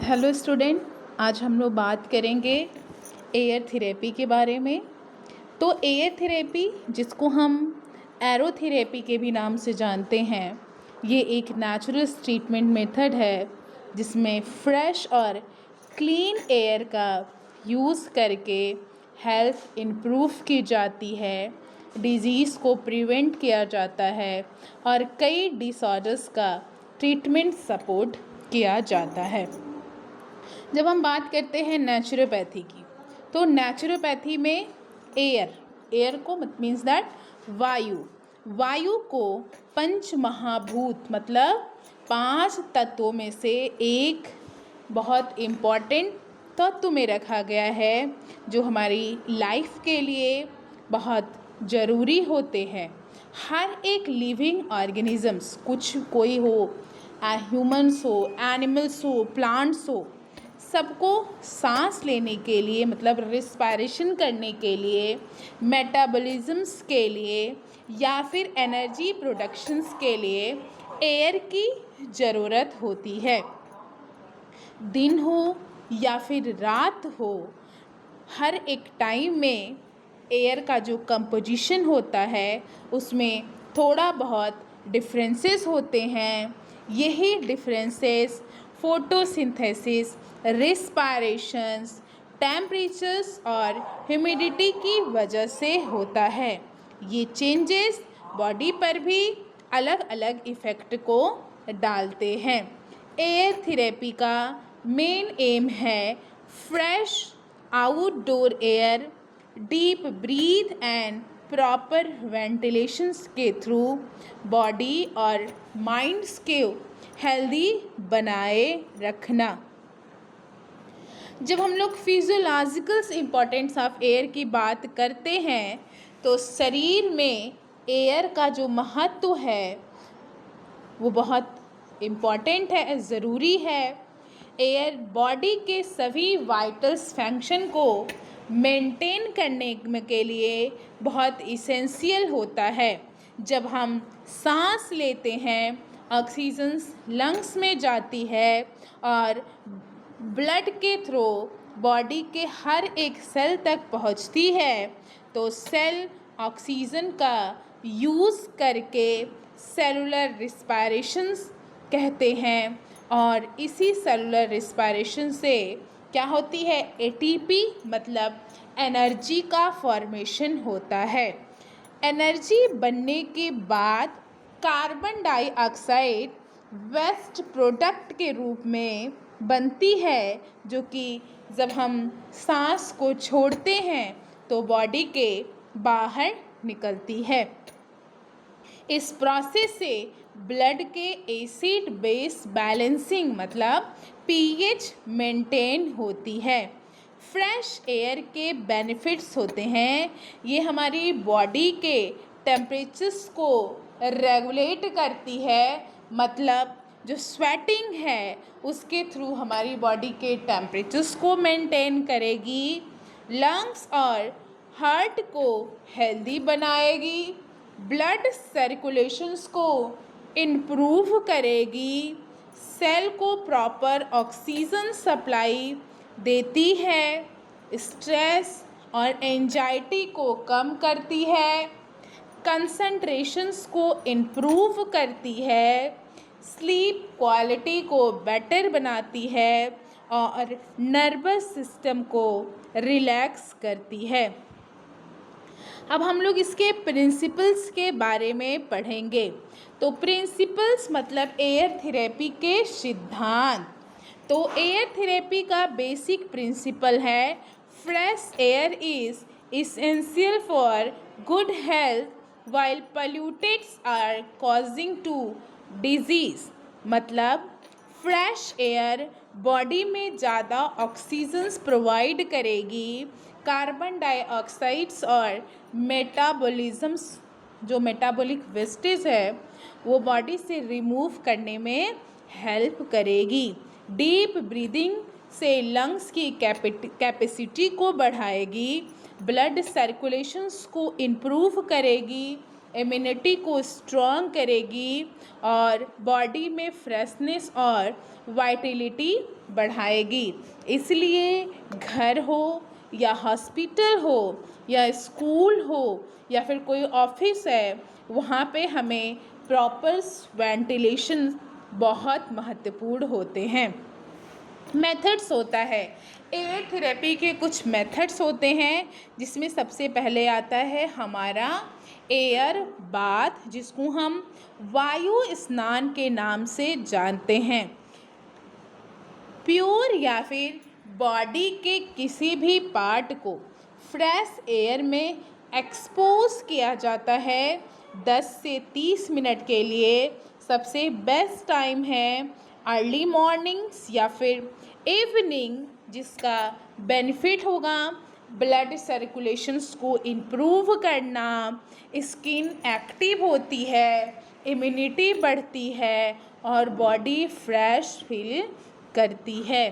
Hello student, आज हम लोग बात करेंगे एयर थेरेपी के बारे में। तो एयर थेरेपी, जिसको हम एरोथेरेपी के भी नाम से जानते हैं, ये एक नेचुरल ट्रीटमेंट मेथड है जिसमें फ्रेश और क्लीन एयर का यूज़ करके हेल्थ इम्प्रूव की जाती है, डिजीज़ को प्रिवेंट किया जाता है और कई डिसऑर्डर्स का ट्रीटमेंट सपोर्ट किया जाता है। जब हम बात करते हैं नेचुरोपैथी की, तो नेचुरोपैथी में एयर को मीन्स दैट वायु को पंच महाभूत मतलब 5 तत्वों में से एक बहुत इम्पॉर्टेंट तत्व में रखा गया है, जो हमारी लाइफ के लिए बहुत ज़रूरी होते हैं। हर एक लिविंग ऑर्गेनिजम्स, कोई हो, ह्यूमन्स हो, एनिमल्स हो, प्लांट्स हो, सबको सांस लेने के लिए मतलब रिस्पायरेशन करने के लिए, मेटाबॉलिज्म्स के लिए या फिर एनर्जी प्रोडक्शंस के लिए एयर की ज़रूरत होती है। दिन हो या फिर रात हो, हर एक टाइम में एयर का जो कंपोजिशन होता है उसमें थोड़ा बहुत डिफरेंसेस होते हैं। यही डिफरेंसेस फोटोसिंथेसिस, रिस्पायरेशंस, टेम्परेचर्स और ह्यूमिडिटी की वजह से होता है। ये चेंजेस बॉडी पर भी अलग अलग इफ़ेक्ट को डालते हैं। एयर थेरेपी का मेन एम है fresh outdoor air, deep breath and proper ventilations के थ्रू बॉडी और माइंड्स को हेल्दी बनाए रखना। जब हम लोग फिजियोलॉजिकल इम्पोर्टेंस ऑफ एयर की बात करते हैं, तो शरीर में एयर का जो महत्व है वो बहुत इम्पॉर्टेंट है, ज़रूरी है। एयर बॉडी के सभी वाइटल्स फंक्शन को मेंटेन करने के लिए बहुत इसेंशियल होता है। जब हम सांस लेते हैं, ऑक्सीजन लंग्स में जाती है और ब्लड के थ्रू बॉडी के हर एक सेल तक पहुंचती है, तो सेल ऑक्सीजन का यूज़ करके सेलुलर रिस्पायरेशंस कहते हैं, और इसी सेलुलर रिस्पायरेशन से क्या होती है, एटीपी मतलब एनर्जी का फॉर्मेशन होता है। एनर्जी बनने के बाद कार्बन डाइऑक्साइड वेस्ट प्रोडक्ट के रूप में बनती है, जो कि जब हम सांस को छोड़ते हैं तो बॉडी के बाहर निकलती है। इस प्रोसेस से ब्लड के एसिड बेस बैलेंसिंग मतलब पीएच मेंटेन होती है। फ्रेश एयर के बेनिफिट्स होते हैं, ये हमारी बॉडी के टेम्परेचर्स को रेगुलेट करती है, मतलब जो स्वेटिंग है उसके थ्रू हमारी बॉडी के टेम्परेचर्स को मेंटेन करेगी, लंग्स और हार्ट को हेल्दी बनाएगी, ब्लड सर्कुलेशंस को इम्प्रूव करेगी, सेल को प्रॉपर ऑक्सीजन सप्लाई देती है, स्ट्रेस और एंजाइटी को कम करती है, कंसंट्रेशंस को इम्प्रूव करती है, स्लीप क्वालिटी को बेटर बनाती है और नर्वस सिस्टम को रिलैक्स करती है। अब हम लोग इसके प्रिंसिपल्स के बारे में पढ़ेंगे। तो प्रिंसिपल्स मतलब एयर थेरेपी के सिद्धांत। तो एयर थेरेपी का बेसिक प्रिंसिपल है fresh air is essential for good health while polluteds are causing to disease. मतलब फ्रेश एयर बॉडी में ज़्यादा ऑक्सीजन्स प्रोवाइड करेगी, कार्बन डाइऑक्साइड्स और मेटाबॉलिज्म्स, जो मेटाबॉलिक वेस्टेज है वो बॉडी से रिमूव करने में हेल्प करेगी, डीप ब्रीदिंग से लंग्स की कैपेसिटी को बढ़ाएगी, ब्लड सर्कुलेशंस को इम्प्रूव करेगी, इम्यूनिटी को स्ट्रॉन्ग करेगी और बॉडी में फ्रेशनेस और वाइटलिटी बढ़ाएगी। इसलिए घर हो या हॉस्पिटल हो या स्कूल हो या फिर कोई ऑफिस है, वहाँ पे हमें प्रॉपर वेंटिलेशन बहुत महत्वपूर्ण होते हैं। मेथड्स होता है, एयर थेरेपी के कुछ मेथड्स होते हैं, जिसमें सबसे पहले आता है हमारा एयर बाथ, जिसको हम वायु स्नान के नाम से जानते हैं। प्योर या फिर बॉडी के किसी भी पार्ट को फ्रेश एयर में एक्सपोज किया जाता है 10 से 30 मिनट के लिए। सबसे बेस्ट टाइम है अर्ली मॉर्निंग्स या फिर इवनिंग, जिसका बेनिफिट होगा ब्लड सर्कुलेशंस को इम्प्रूव करना, स्किन एक्टिव होती है, इम्यूनिटी बढ़ती है और बॉडी फ्रेश फील करती है।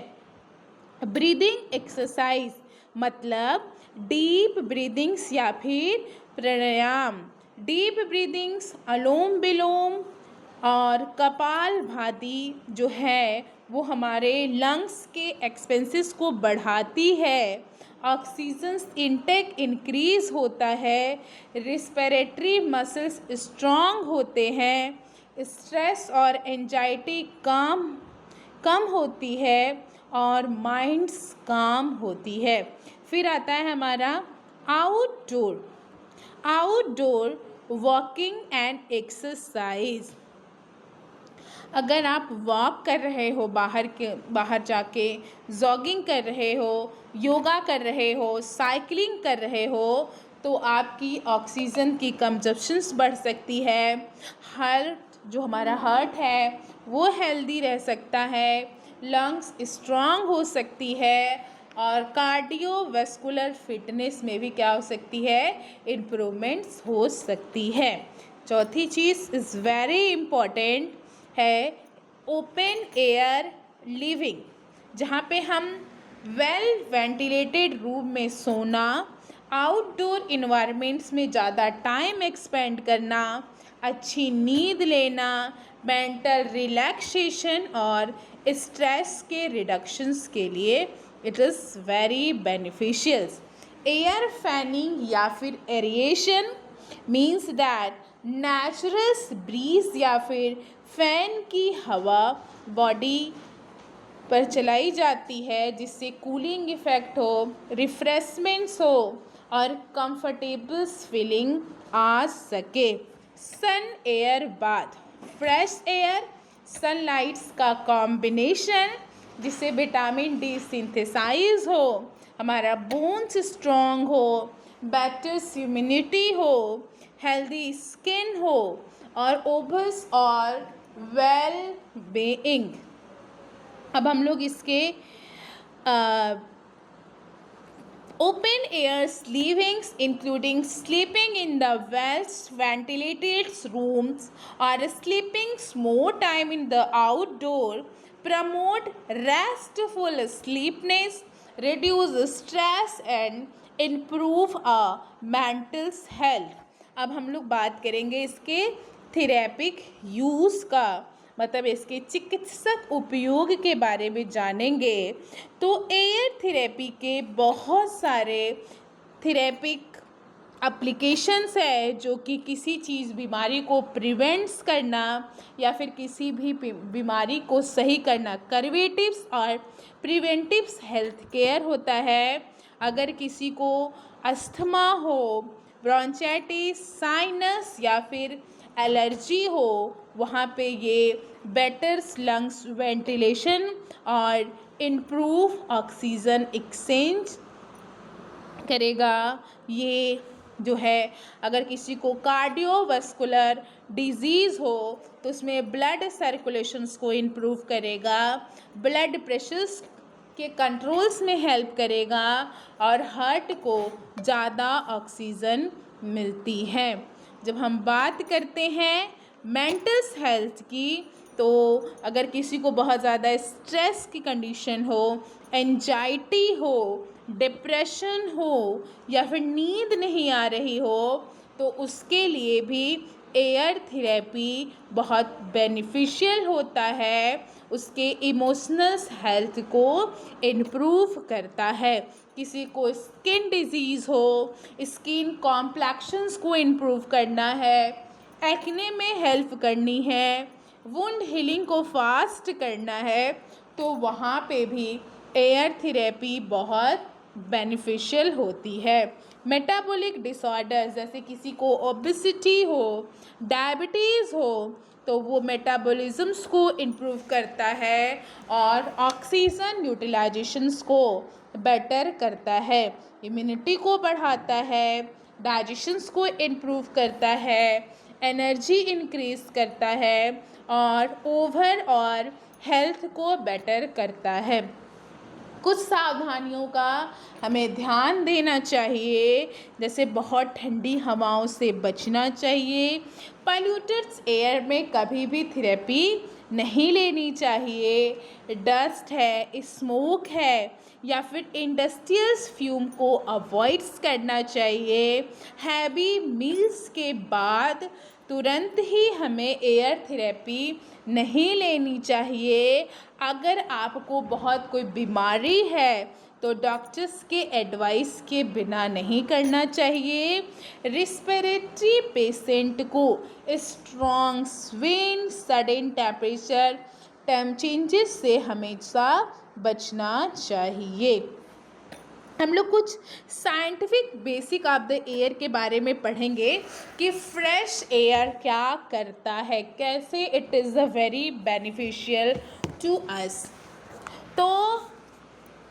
ब्रीदिंग एक्सरसाइज मतलब डीप ब्रीदिंग्स या फिर प्राणायाम। डीप ब्रीदिंग्स अनुलोम विलोम और कपालभाति जो है वो हमारे लंग्स के एक्सपेंसेस को बढ़ाती है, ऑक्सीजन इनटेक इंक्रीज होता है, रिस्पिरेटरी मसल्स स्ट्रॉन्ग होते हैं, स्ट्रेस और एंजाइटी कम होती है और माइंड्स काम होती है। फिर आता है हमारा आउटडोर वॉकिंग एंड एक्सरसाइज। अगर आप वॉक कर रहे हो, बाहर जाके जॉगिंग कर रहे हो, योगा कर रहे हो, साइकिलिंग कर रहे हो, तो आपकी ऑक्सीजन की कंजप्शंस बढ़ सकती है। जो हमारा हार्ट है वो हेल्दी रह सकता है, लंग्स स्ट्रांग हो सकती है और कार्डियोवैस्कुलर फिटनेस में भी क्या हो सकती है, इम्प्रूवमेंट्स हो सकती है। चौथी चीज़ इज़ वेरी इम्पॉर्टेंट है ओपन एयर लिविंग, जहाँ पे हम वेल वेंटिलेटेड रूम में सोना, आउटडोर इन्वायरमेंट्स में ज़्यादा टाइम एक्सपेंड करना, अच्छी नींद लेना, मेंटल रिलैक्सेशन और स्ट्रेस के रिडक्शंस के लिए it is very beneficial. Air fanning या फिर aeration means that natural breeze या फिर फैन की हवा बॉडी पर चलाई जाती है, जिससे कूलिंग इफ़ेक्ट हो, रिफ्रेशमेंट्स हो और कंफर्टेबल फीलिंग आ सके। Sun air bath, fresh air sunlights का कॉम्बिनेशन, जिससे विटामिन डी सिंथेसाइज हो, हमारा बोन्स स्ट्रॉन्ग हो, बेटर इम्यूनिटी हो, हेल्दी स्किन हो और ओवर्स और वेल बीइंग। अब हम लोग इसके open air livings including sleeping in the well ventilated rooms or sleeping more time in the outdoor promote restful sleepiness, reduce stress and improve mental health। अब हम लोग बात करेंगे इसके थेरेपिक यूज़ का, मतलब इसके चिकित्सक उपयोग के बारे में जानेंगे। तो एयर थेरेपी के बहुत सारे थेरेपिक एप्लीकेशंस है, जो कि किसी चीज़ बीमारी को प्रिवेंट्स करना या फिर किसी भी बीमारी को सही करना, कर्वेटिव्स और प्रिवेंटिव्स हेल्थ केयर होता है। अगर किसी को अस्थमा हो, ब्रोंचाइटिस, साइनस या फिर एलर्जी हो, वहाँ पे ये बेटर लंग्स वेंटिलेशन और इम्प्रूव ऑक्सीजन एक्सचेंज करेगा। ये जो है, अगर किसी को कार्डियोवैस्कुलर डिजीज़ हो तो उसमें ब्लड सर्कुलेशंस को इम्प्रूव करेगा, ब्लड प्रेशर्स के कंट्रोल्स में हेल्प करेगा और हार्ट को ज़्यादा ऑक्सीजन मिलती है। जब हम बात करते हैं मेंटल हेल्थ की, तो अगर किसी को बहुत ज़्यादा स्ट्रेस की कंडीशन हो, एंजाइटी हो, डिप्रेशन हो या फिर नींद नहीं आ रही हो, तो उसके लिए भी एयर थेरेपी बहुत बेनिफिशियल होता है, उसके इमोशनल हेल्थ को इम्प्रूव करता है। किसी को स्किन डिजीज़ हो, स्किन कॉम्प्लेक्शंस को इम्प्रूव करना है, एक्ने में हेल्प करनी है, वुंड हीलिंग को फास्ट करना है, तो वहाँ पे भी एयर थेरेपी बहुत बेनिफिशियल होती है। मेटाबॉलिक डिसऑर्डर्स, जैसे किसी को ओबेसिटी हो, डायबिटीज़ हो, तो वो मेटाबॉलिज्म्स को इम्प्रूव करता है और ऑक्सीजन यूटिलाइजेशंस को बेटर करता है, इम्यूनिटी को बढ़ाता है, डाइजेशंस को इम्प्रूव करता है, एनर्जी इंक्रीज करता है और ओवरऑल हेल्थ को बेटर करता है। कुछ सावधानियों का हमें ध्यान देना चाहिए, जैसे बहुत ठंडी हवाओं से बचना चाहिए, पॉल्यूटेड एयर में कभी भी थेरेपी नहीं लेनी चाहिए, डस्ट है, स्मोक है या फिर इंडस्ट्रियल फ्यूम को अवॉइड करना चाहिए। हैवी मील्स के बाद तुरंत ही हमें एयर थेरेपी नहीं लेनी चाहिए। अगर आपको बहुत कोई बीमारी है तो डॉक्टर्स के एडवाइस के बिना नहीं करना चाहिए। रिस्पिरेटरी पेशेंट को स्ट्रॉन्ग स्वेन, सडन टेम्परेचर, टेम चेंजेस से हमेशा बचना चाहिए। हम लोग कुछ scientific basic of the air के बारे में पढ़ेंगे कि फ्रेश एयर क्या करता है, कैसे it is a very beneficial to us. तो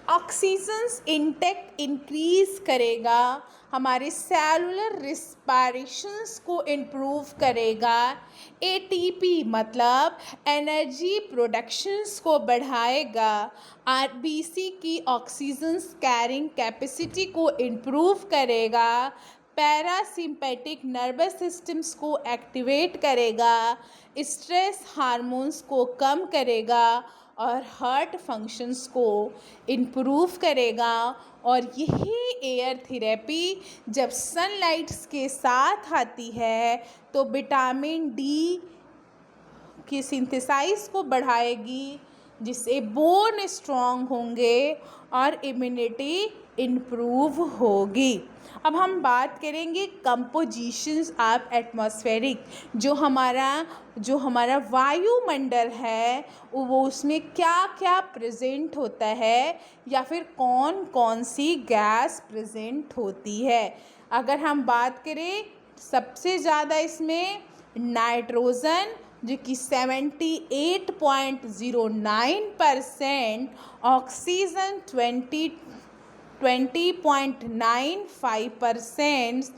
ऑक्सीजन इंटेक इंक्रीज करेगा, हमारे सेलुलर रिस्पायरेशंस को इम्प्रूव करेगा, एटीपी मतलब एनर्जी प्रोडक्शंस को बढ़ाएगा, आरबीसी की ऑक्सीजन कैरिंग कैपेसिटी को इम्प्रूव करेगा, पैरासिम्पैथिक नर्वस सिस्टम्स को एक्टिवेट करेगा, स्ट्रेस हार्मोन्स को कम करेगा और हार्ट फंक्शंस को इम्प्रूव करेगा। और यही एयर थेरेपी जब सनलाइट्स के साथ आती है तो विटामिन डी की सिंथेसाइज को बढ़ाएगी, जिससे बोन स्ट्रॉन्ग होंगे और इम्यूनिटी इम्प्रूव होगी। अब हम बात करेंगे कंपोजिशंस ऑफ एटमॉस्फेरिक, जो हमारा वायुमंडल है वो उसमें क्या क्या प्रेजेंट होता है या फिर कौन कौन सी गैस प्रेजेंट होती है। अगर हम बात करें सबसे ज़्यादा इसमें नाइट्रोजन, जो कि 78.09%, ऑक्सीजन 20.95%,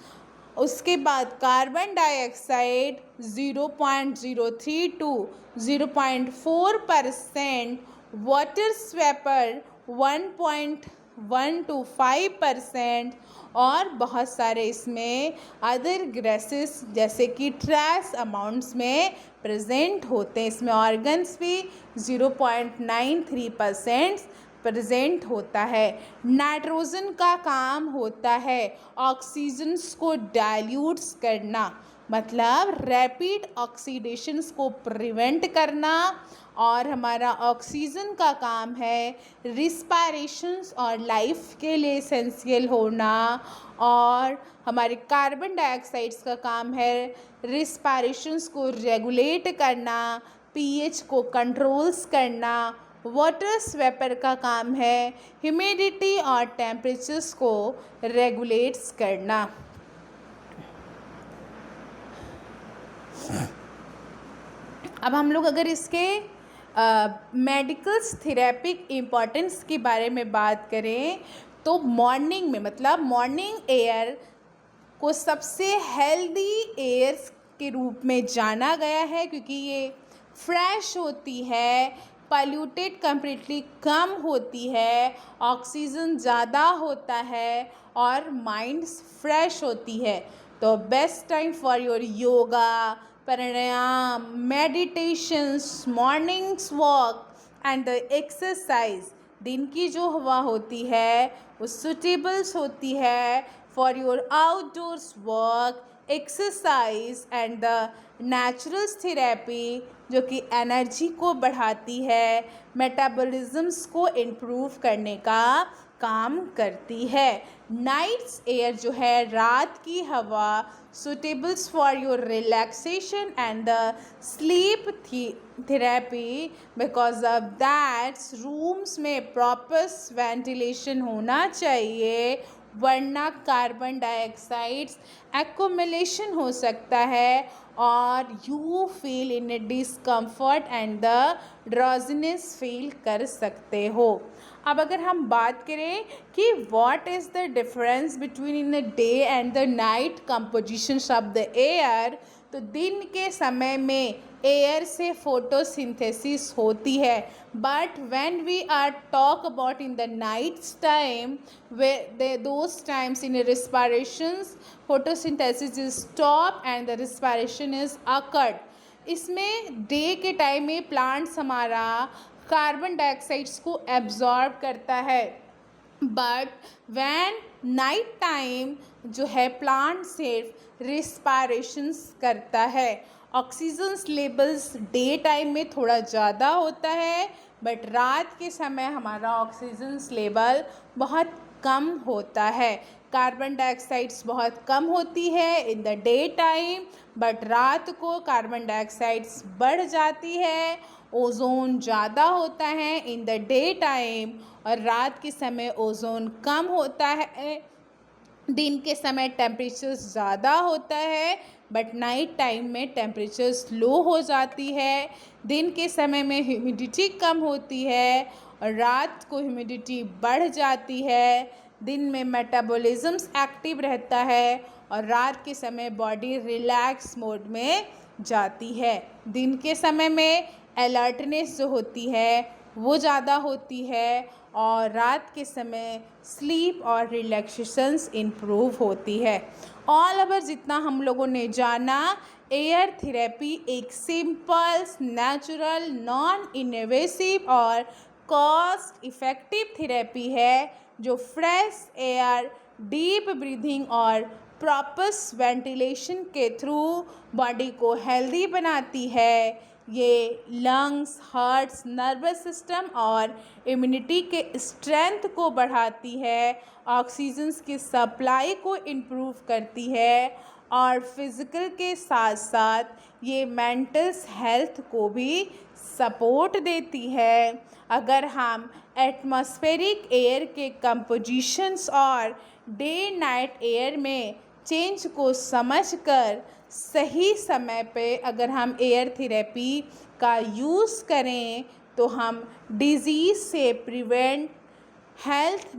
उसके बाद carbon dioxide 0.03 to 0.4%, water vapour 1.1 to 5%, और बहुत सारे इसमें अदर गैसेस जैसे कि ट्रेस अमाउंट्स में प्रेजेंट होते हैं। इसमें ऑर्गन्स भी 0.93% प्रेजेंट होता है। नाइट्रोजन का काम होता है ऑक्सीजन्स को डाइल्यूट्स करना, मतलब रैपिड ऑक्सीडेशंस को प्रिवेंट करना, और हमारा ऑक्सीजन का काम है रिस्पायरेशंस और लाइफ के लिए एसेंशियल होना, और हमारे कार्बन डाइऑक्साइड्स का काम है रिस्पायरेशंस को रेगुलेट करना, पीएच को कंट्रोल्स करना, वाटर वेपर का काम है ह्यूमिडिटी और टेम्परेचर्स को रेगुलेट्स करना। अब हम लोग अगर इसके मेडिकल थेरेपिक इम्पॉर्टेंस के बारे में बात करें तो मॉर्निंग में, मतलब मॉर्निंग एयर को सबसे हेल्दी एयर के रूप में जाना गया है, क्योंकि ये फ्रेश होती है, पॉल्यूटेड कम्प्लीटली कम होती है, ऑक्सीजन ज़्यादा होता है और माइंड फ्रेश होती है। तो best time for your yoga, pranayama, meditations, mornings walk and the exercise, दिन की जो हवा होती है वो सुटेबल्स होती है for your outdoors work, exercise and the naturals therapy जो कि एनर्जी को बढ़ाती है, मेटाबॉलिज्म्स को इम्प्रूव करने का काम करती है। नाइट्स एयर जो है, रात की हवा, suitables for your relaxation and the sleep therapy, because of that rooms में प्रॉपर वेंटिलेशन होना चाहिए, वरना कार्बन डाइऑक्साइड्स एक्यूमुलेशन हो सकता है और you feel in A discomfort and the drowsiness feel कर सकते हो। अब अगर हम बात करें कि what is the difference between in the day and the night composition of the air, तो दिन के समय में एयर से फोटोसिंथेसिस होती है, but when we are talk about in the nights time, those times in respirations photosynthesis is stop and the respiration is occurred. इसमें day के टाइम में प्लांट्स हमारा कार्बन डाइऑक्साइड्स को एब्जॉर्ब करता है, बट व्हेन नाइट टाइम जो है plant सिर्फ रिस्पायरेशंस करता है। ऑक्सीजन लेवल्स डे टाइम में थोड़ा ज़्यादा होता है, बट रात के समय हमारा ऑक्सीजन लेवल बहुत कम होता है। कार्बन डाइऑक्साइड्स बहुत कम होती है in the day time, but रात को कार्बन डाइऑक्साइड्स बढ़ जाती है। ओजोन ज़्यादा होता है इन द डे टाइम और रात के समय ओजोन कम होता है। दिन के समय टेम्परेचर ज़्यादा होता है, बट नाइट टाइम में टेम्परेचर लो हो जाती है। दिन के समय में ह्यूमिडिटी कम होती है और रात को ह्यूमिडिटी बढ़ जाती है। दिन में मेटाबॉलिज्म्स एक्टिव रहता है और रात के समय बॉडी रिलैक्स मोड में जाती है। दिन के समय में अलर्टनेस जो होती है वो ज़्यादा होती है और रात के समय स्लीप और रिलैक्सेशंस इम्प्रूव होती है। ऑल ओवर जितना हम लोगों ने जाना, एयर थेरेपी एक सिंपल, नेचुरल, नॉन इन्वेसिव और कॉस्ट इफ़ेक्टिव थेरेपी है जो फ्रेश एयर, डीप ब्रीथिंग और प्रॉपर वेंटिलेशन के थ्रू बॉडी को हेल्दी बनाती है। ये लंग्स, हार्ट्स, नर्वस सिस्टम और इम्यूनिटी के स्ट्रेंथ को बढ़ाती है, ऑक्सीजन की सप्लाई को इम्प्रूव करती है और फिज़िकल के साथ साथ ये मेंटल हेल्थ को भी सपोर्ट देती है। अगर हम एटमॉस्फेरिक एयर के कंपोजिशंस और डे नाइट एयर में चेंज को समझकर सही समय पे अगर हम एयर थेरेपी का यूज़ करें तो हम डिज़ीज़ से प्रिवेंट, हेल्थ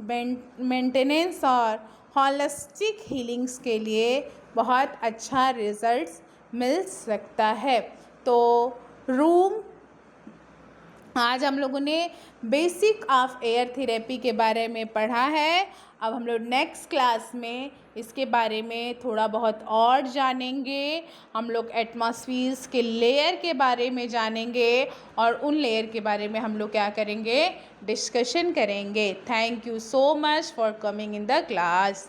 मेंटेनेंस और होलिस्टिक हीलिंग्स के लिए बहुत अच्छा रिज़ल्ट्स मिल सकता है। तो रूम आज हम लोगों ने बेसिक ऑफ एयर थेरेपी के बारे में पढ़ा है। अब हम लोग नेक्स्ट क्लास में इसके बारे में थोड़ा बहुत और जानेंगे। हम लोग एटमॉस्फियर्स के लेयर के बारे में जानेंगे और उन लेयर के बारे में हम लोग क्या करेंगे, डिस्कशन करेंगे। Thank you so much for coming in the class.